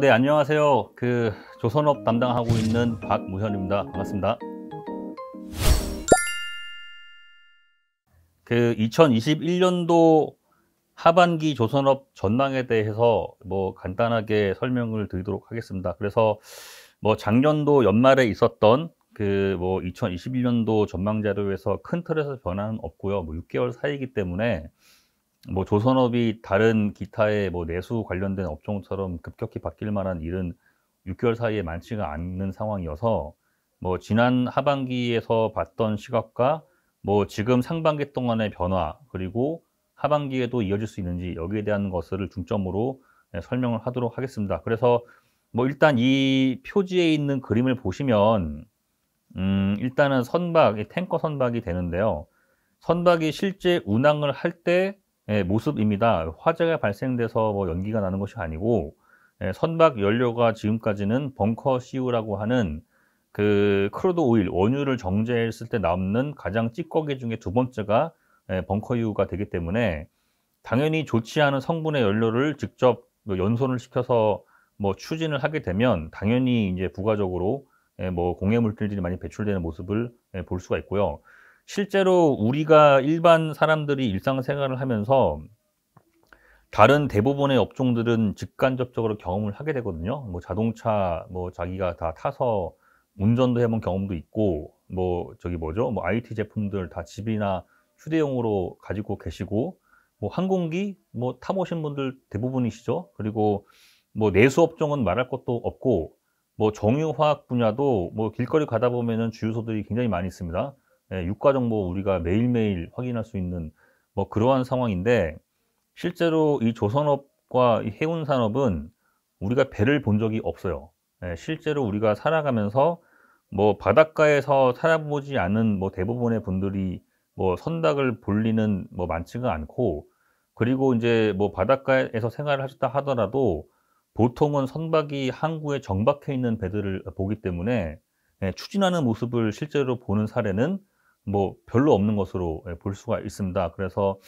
네, 안녕하세요. 조선업 담당하고 있는 박무현입니다. 반갑습니다. 2021년도 하반기 조선업 전망에 대해서 간단하게 설명을 드리도록 하겠습니다. 그래서 작년도 연말에 있었던 2021년도 전망 자료에서 큰 틀에서 변화는 없고요. 6개월 사이이기 때문에 조선업이 다른 기타의 내수 관련된 업종처럼 급격히 바뀔 만한 일은 6개월 사이에 많지가 않는 상황이어서 지난 하반기에서 봤던 시각과 지금 상반기 동안의 변화, 그리고 하반기에도 이어질 수 있는지 여기에 대한 것을 중점으로 설명을 하도록 하겠습니다. 그래서 일단 이 표지에 있는 그림을 보시면 일단은 탱커 선박이 되는데요. 선박이 실제 운항을 할 때 모습입니다. 화재가 발생돼서 연기가 나는 것이 아니고, 선박 연료가 지금까지는 벙커 CU라고 하는 크루드 오일, 원유를 정제했을 때 남는 가장 찌꺼기 중에 두 번째가 벙커 유가 되기 때문에, 당연히 좋지 않은 성분의 연료를 직접 연소를 시켜서 추진을 하게 되면 당연히 이제 부가적으로 공해 물질들이 많이 배출되는 모습을 볼 수가 있고요. 실제로 우리가 일반 사람들이 일상생활을 하면서 다른 대부분의 업종들은 직간접적으로 경험을 하게 되거든요. 자동차 자기가 다 타서 운전도 해본 경험도 있고, IT 제품들 다 집이나 휴대용으로 가지고 계시고, 항공기 타보신 분들 대부분이시죠. 그리고 내수 업종은 말할 것도 없고, 정유화학 분야도 길거리 가다 보면은 주유소들이 굉장히 많이 있습니다. 유가 정보 우리가 매일매일 확인할 수 있는 그러한 상황인데, 실제로 이 조선업과 이 해운산업은 우리가 배를 본 적이 없어요. 실제로 우리가 살아가면서 바닷가에서 살아보지 않은 대부분의 분들이 선박을 볼 리는 많지가 않고, 그리고 이제 바닷가에서 생활을 하셨다 하더라도 보통은 선박이 항구에 정박해 있는 배들을 보기 때문에 추진하는 모습을 실제로 보는 사례는 별로 없는 것으로 볼 수가 있습니다. 그래서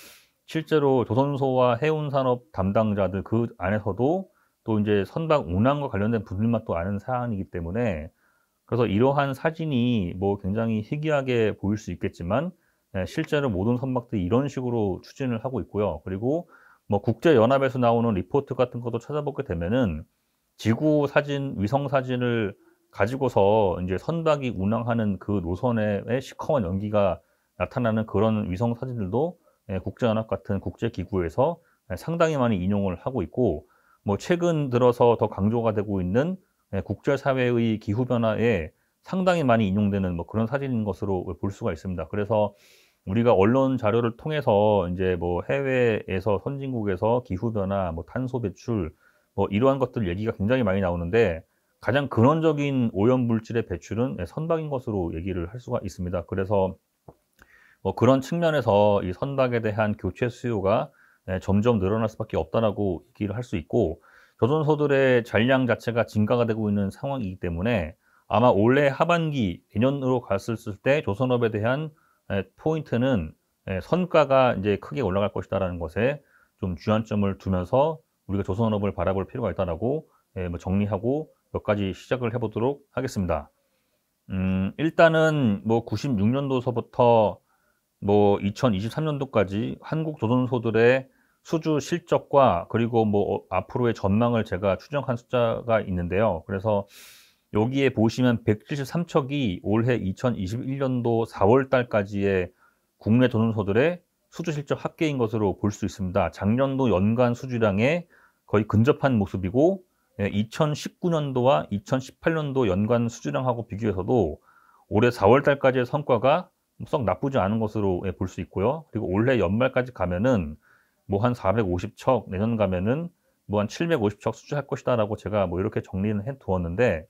실제로 조선소와 해운산업 담당자들 그 안에서도 또 이제 선박 운항과 관련된 분들만 또 아는 사안이기 때문에, 그래서 이러한 사진이 굉장히 희귀하게 보일 수 있겠지만 실제로 모든 선박들이 이런 식으로 추진을 하고 있고요. 그리고 국제연합에서 나오는 리포트 같은 것도 찾아보게 되면은 지구 사진, 위성 사진을 가지고서 이제 선박이 운항하는 그 노선의 시커먼 연기가 나타나는 그런 위성 사진들도 국제연합 같은 국제기구에서 상당히 많이 인용을 하고 있고, 최근 들어서 더 강조가 되고 있는 국제사회의 기후변화에 상당히 많이 인용되는 그런 사진인 것으로 볼 수가 있습니다. 그래서 우리가 언론 자료를 통해서 이제 해외에서 선진국에서 기후변화, 탄소 배출, 이러한 것들 얘기가 굉장히 많이 나오는데, 가장 근원적인 오염물질의 배출은 선박인 것으로 얘기를 할 수가 있습니다. 그래서 그런 측면에서 이 선박에 대한 교체 수요가 점점 늘어날 수밖에 없다라고 얘기를 할 수 있고, 조선소들의 잔량 자체가 증가가 되고 있는 상황이기 때문에 아마 올해 하반기, 내년으로 갔을 때 조선업에 대한 포인트는 선가가 이제 크게 올라갈 것이다라는 것에 좀 주안점을 두면서 우리가 조선업을 바라볼 필요가 있다라고 정리하고 몇 가지 시작을 해보도록 하겠습니다. 일단은 96년도서부터 2023년도까지 한국 조선소들의 수주 실적과 그리고 앞으로의 전망을 제가 추정한 숫자가 있는데요. 그래서 여기에 보시면 173척이 올해 2021년도 4월 달까지의 국내 조선소들의 수주 실적 합계인 것으로 볼 수 있습니다. 작년도 연간 수주량에 거의 근접한 모습이고, 2019년도와 2018년도 연간 수주량하고 비교해서도 올해 4월 달까지의 성과가 썩 나쁘지 않은 것으로 볼 수 있고요. 그리고 올해 연말까지 가면은 한 450척, 내년 가면은 한 750척 수주할 것이다라고 제가 이렇게 정리는 해 두었는데,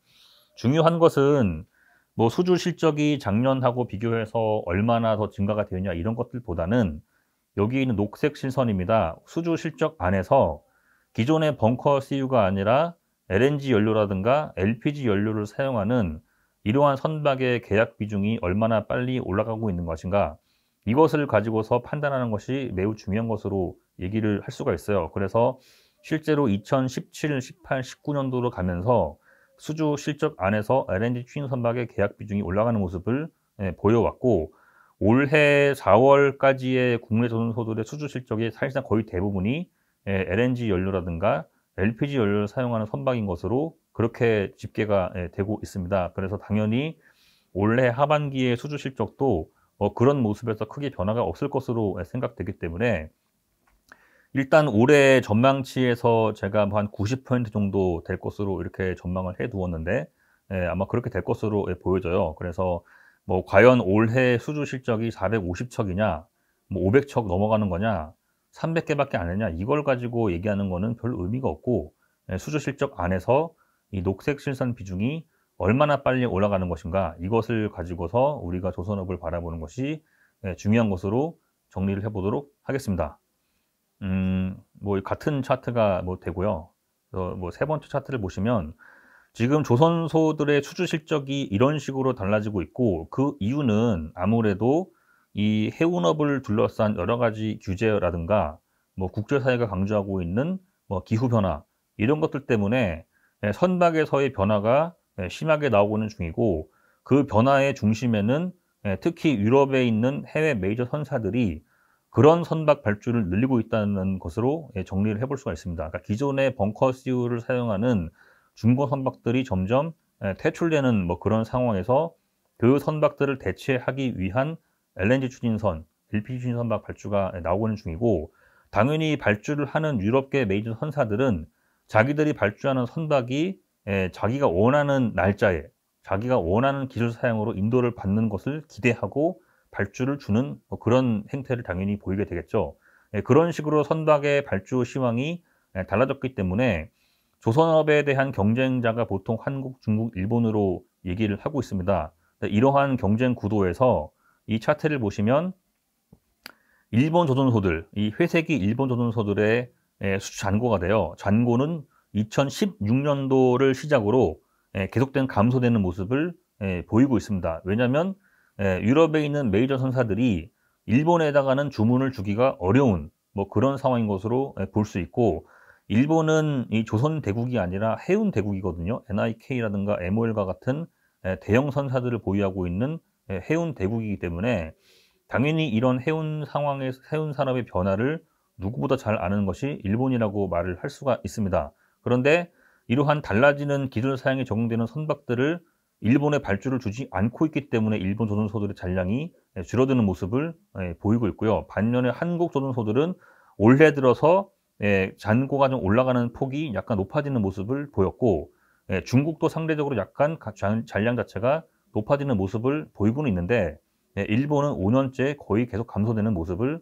중요한 것은 수주 실적이 작년하고 비교해서 얼마나 더 증가가 되느냐 이런 것들보다는 여기 있는 녹색 실선입니다. 수주 실적 안에서 기존의 벙커 CU가 아니라 LNG 연료라든가 LPG 연료를 사용하는 이러한 선박의 계약 비중이 얼마나 빨리 올라가고 있는 것인가, 이것을 가지고서 판단하는 것이 매우 중요한 것으로 얘기를 할 수가 있어요. 그래서 실제로 2017, 18, 19년도로 가면서 수주 실적 안에서 LNG 추진 선박의 계약 비중이 올라가는 모습을 보여왔고, 올해 4월까지의 국내 조선소들의 수주 실적이 사실상 거의 대부분이 LNG 연료라든가 LPG 연료를 사용하는 선박인 것으로 그렇게 집계가 되고 있습니다. 그래서 당연히 올해 하반기의 수주 실적도 그런 모습에서 크게 변화가 없을 것으로 생각되기 때문에, 일단 올해 전망치에서 제가 한 90% 정도 될 것으로 이렇게 전망을 해 두었는데, 아마 그렇게 될 것으로 보여져요. 그래서 뭐 과연 올해 수주 실적이 450척이냐, 뭐 500척 넘어가는 거냐, 300개밖에 안 했냐, 이걸 가지고 얘기하는 거는 별 의미가 없고, 수주 실적 안에서 이 녹색 실산 비중이 얼마나 빨리 올라가는 것인가, 이것을 가지고서 우리가 조선업을 바라보는 것이 중요한 것으로 정리를 해보도록 하겠습니다. 뭐 같은 차트가 뭐 되고요. 뭐 세 번째 차트를 보시면 지금 조선소들의 수주 실적이 이런 식으로 달라지고 있고, 그 이유는 아무래도 이 해운업을 둘러싼 여러 가지 규제라든가 뭐 국제사회가 강조하고 있는 뭐 기후변화, 이런 것들 때문에 선박에서의 변화가 심하게 나오고 있는 중이고, 그 변화의 중심에는 특히 유럽에 있는 해외 메이저 선사들이 그런 선박 발주를 늘리고 있다는 것으로 정리를 해볼 수가 있습니다. 그러니까 기존의 벙커스유를 사용하는 중고 선박들이 점점 퇴출되는 뭐 그런 상황에서 그 선박들을 대체하기 위한 LNG 추진선, LPG 추진 선박 발주가 나오는 중이고, 당연히 발주를 하는 유럽계 메이저 선사들은 자기들이 발주하는 선박이 자기가 원하는 날짜에 자기가 원하는 기술 사양으로 인도를 받는 것을 기대하고 발주를 주는 그런 행태를 당연히 보이게 되겠죠. 그런 식으로 선박의 발주 시황이 달라졌기 때문에 조선업에 대한 경쟁자가 보통 한국, 중국, 일본으로 얘기를 하고 있습니다. 이러한 경쟁 구도에서 이 차트를 보시면 일본 조선소들, 이 회색이 일본 조선소들의 수주 잔고가 돼요. 잔고는 2016년도를 시작으로 계속된 감소되는 모습을 보이고 있습니다. 왜냐하면 유럽에 있는 메이저 선사들이 일본에다가는 주문을 주기가 어려운 뭐 그런 상황인 것으로 볼 수 있고, 일본은 이 조선 대국이 아니라 해운 대국이거든요. NIK라든가 MOL과 같은 대형 선사들을 보유하고 있는 해운 대국이기 때문에 당연히 이런 해운 상황의 해운 산업의 변화를 누구보다 잘 아는 것이 일본이라고 말을 할 수가 있습니다. 그런데 이러한 달라지는 기술 사양에 적용되는 선박들을 일본에 발주를 주지 않고 있기 때문에 일본 조선소들의 잔량이 줄어드는 모습을 보이고 있고요. 반면에 한국 조선소들은 올해 들어서 잔고가 좀 올라가는 폭이 약간 높아지는 모습을 보였고, 중국도 상대적으로 약간 잔량 자체가 높아지는 모습을 보이고는 있는데, 일본은 5년째 거의 계속 감소되는 모습을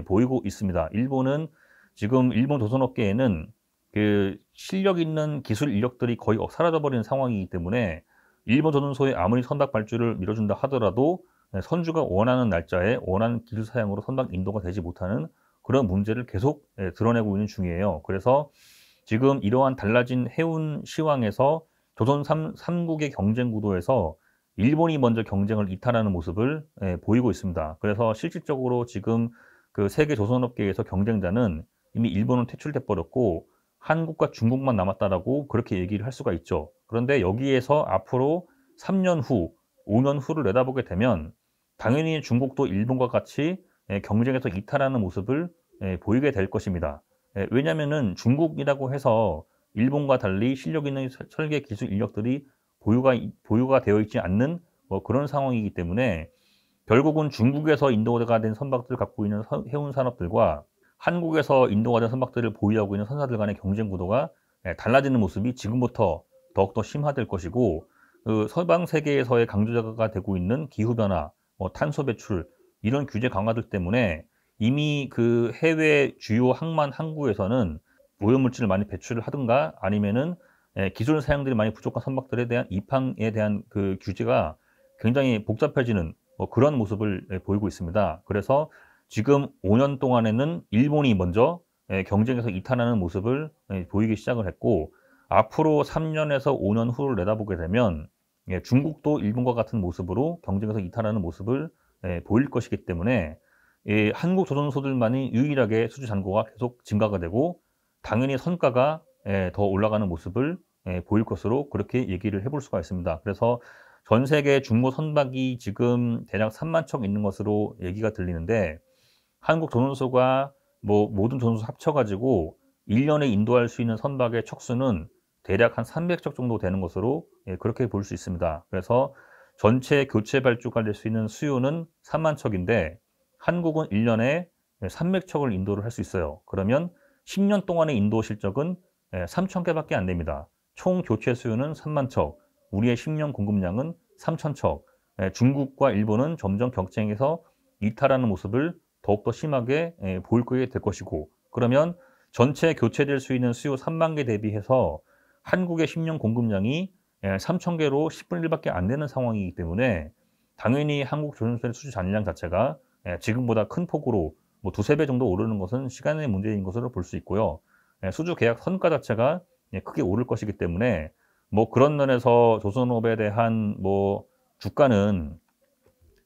보이고 있습니다. 일본은 지금 일본 조선업계에는 그 실력 있는 기술 인력들이 거의 사라져버리는 상황이기 때문에 일본 조선소에 아무리 선박 발주를 밀어준다 하더라도 선주가 원하는 날짜에 원하는 기술 사양으로 선박 인도가 되지 못하는 그런 문제를 계속 드러내고 있는 중이에요. 그래서 지금 이러한 달라진 해운 시황에서 조선 3국의 경쟁 구도에서 일본이 먼저 경쟁을 이탈하는 모습을 보이고 있습니다. 그래서 실질적으로 지금 그 세계 조선업계에서 경쟁자는 이미 일본은 퇴출돼 버렸고 한국과 중국만 남았다라고 그렇게 얘기를 할 수가 있죠. 그런데 여기에서 앞으로 3년 후, 5년 후를 내다보게 되면 당연히 중국도 일본과 같이 경쟁에서 이탈하는 모습을 보이게 될 것입니다. 왜냐하면 중국이라고 해서 일본과 달리 실력 있는 설계 기술 인력들이 보유가 되어 있지 않는 뭐 그런 상황이기 때문에 결국은 중국에서 인도가 된 선박들을 갖고 있는 해운 산업들과 한국에서 인도가 된 선박들을 보유하고 있는 선사들 간의 경쟁 구도가 달라지는 모습이 지금부터 더욱더 심화될 것이고, 그 서방 세계에서의 강조자가 되고 있는 기후변화, 탄소 배출, 이런 규제 강화들 때문에 이미 그 해외 주요 항만 항구에서는 오염물질을 많이 배출을 하든가 아니면은 기술 사양들이 많이 부족한 선박들에 대한 입항에 대한 그 규제가 굉장히 복잡해지는 그런 모습을 보이고 있습니다. 그래서 지금 5년 동안에는 일본이 먼저 경쟁에서 이탈하는 모습을 보이기 시작을 했고, 앞으로 3년에서 5년 후를 내다보게 되면 중국도 일본과 같은 모습으로 경쟁에서 이탈하는 모습을 보일 것이기 때문에 한국 조선소들만이 유일하게 수주 잔고가 계속 증가가 되고, 당연히 선가가 더 올라가는 모습을 보일 것으로 그렇게 얘기를 해볼 수가 있습니다. 그래서 전 세계 중고 선박이 지금 대략 3만 척 있는 것으로 얘기가 들리는데 한국 조선소가 뭐 모든 조선소 합쳐가지고 1년에 인도할 수 있는 선박의 척수는 대략 한 300척 정도 되는 것으로 그렇게 볼 수 있습니다. 그래서 전체 교체 발주가 될 수 있는 수요는 3만 척인데 한국은 1년에 300척을 인도를 할 수 있어요. 그러면 10년 동안의 인도 실적은 3,000개밖에 안 됩니다. 총 교체 수요는 3만 척, 우리의 10년 공급량은 3,000척. 중국과 일본은 점점 경쟁에서 이탈하는 모습을 더욱더 심하게 보이게 될 것이고, 그러면 전체 교체될 수 있는 수요 3만 개 대비해서 한국의 10년 공급량이 3,000개로 10분의 1밖에 안 되는 상황이기 때문에 당연히 한국 조선소의 수주 잔량 자체가 지금보다 큰 폭으로 뭐 두세 배 정도 오르는 것은 시간의 문제인 것으로 볼 수 있고요. 수주 계약 선가 자체가 크게 오를 것이기 때문에 뭐 그런 면에서 조선업에 대한 뭐 주가는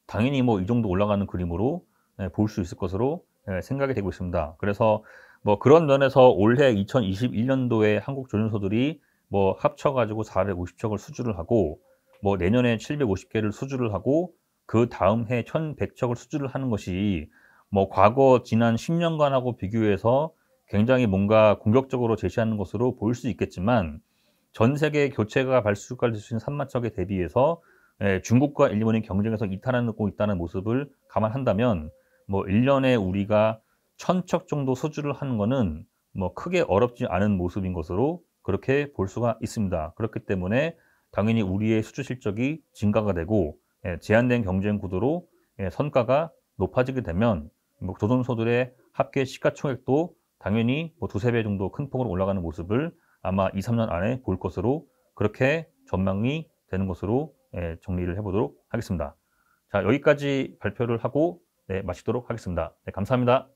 당연히 뭐 이 정도 올라가는 그림으로 볼 수 있을 것으로 생각이 되고 있습니다. 그래서 뭐 그런 면에서 올해 2021년도에 한국 조선소들이 뭐 합쳐가지고 450척을 수주를 하고 뭐 내년에 750개를 수주를 하고 그 다음 해 1100척을 수주를 하는 것이 뭐 과거 지난 10년간하고 비교해서 굉장히 뭔가 공격적으로 제시하는 것으로 보일 수 있겠지만 전 세계 교체가 발수가 될 수 있는 3만 척에 대비해서 중국과 일본이 경쟁에서 이탈하고 있다는 모습을 감안한다면 뭐 1년에 우리가 1,000척 정도 수주를 하는 것은 뭐 크게 어렵지 않은 모습인 것으로 그렇게 볼 수가 있습니다. 그렇기 때문에 당연히 우리의 수주 실적이 증가가 되고 제한된 경쟁 구도로 선가가 높아지게 되면 뭐 조선소들의 합계 시가총액도 당연히 뭐 두세 배 정도 큰 폭으로 올라가는 모습을 아마 2, 3년 안에 볼 것으로 그렇게 전망이 되는 것으로 정리를 해보도록 하겠습니다. 자, 여기까지 발표를 하고 마치도록 하겠습니다. 감사합니다.